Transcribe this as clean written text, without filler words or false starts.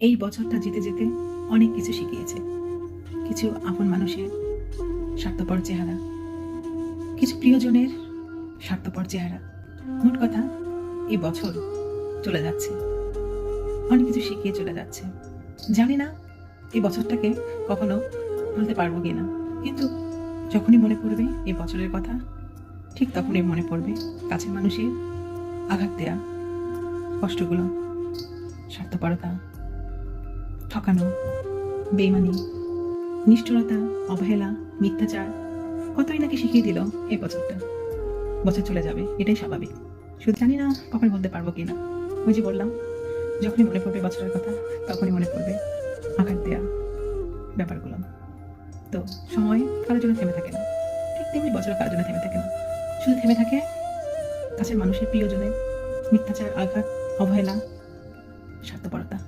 এই বছরটা যেতে যেতে অনেক কিছু শিখিয়েছে। কিছু আপন মানুষের স্বার্থপর চেহারা, কিছু প্রিয়জনের স্বার্থপর চেহারা। মোট কথা, এই বছর চলে যাচ্ছে, অনেক কিছু শিখিয়ে চলে যাচ্ছে। জানি না এই বছরটাকে কখনো ভুলতে পারবো কিনা, কিন্তু যখনই মনে পড়বে এই বছরের কথা, ঠিক তখনই মনে পড়বে কাছের মানুষের আঘাত দেয়া কষ্টগুলো, স্বার্থপরতা, ঠকানো, বেইমানি, নিষ্ঠুরতা, অবহেলা, মিথ্যাচার, কতই নাকি শিখিয়ে দিল এই বছরটা। বছর চলে যাবে, এটাই স্বাভাবিক। শুধু জানি না কখন বলতে পারবো কিনা। ওই যে বললাম, যখনই মনে পড়বে বছরের কথা, তখনই মনে পড়বে আঘাত দেয়া ব্যাপারগুলো। তো সময় কারোর জন্য থেমে থাকে না, ঠিক তেমনি বছর কারোর জন্য থেমে থাকে না। শুধু থেমে থাকে কাছের মানুষের, প্রিয়জনের মিথ্যাচার, আঘাত, অবহেলা, স্বার্থপরতা।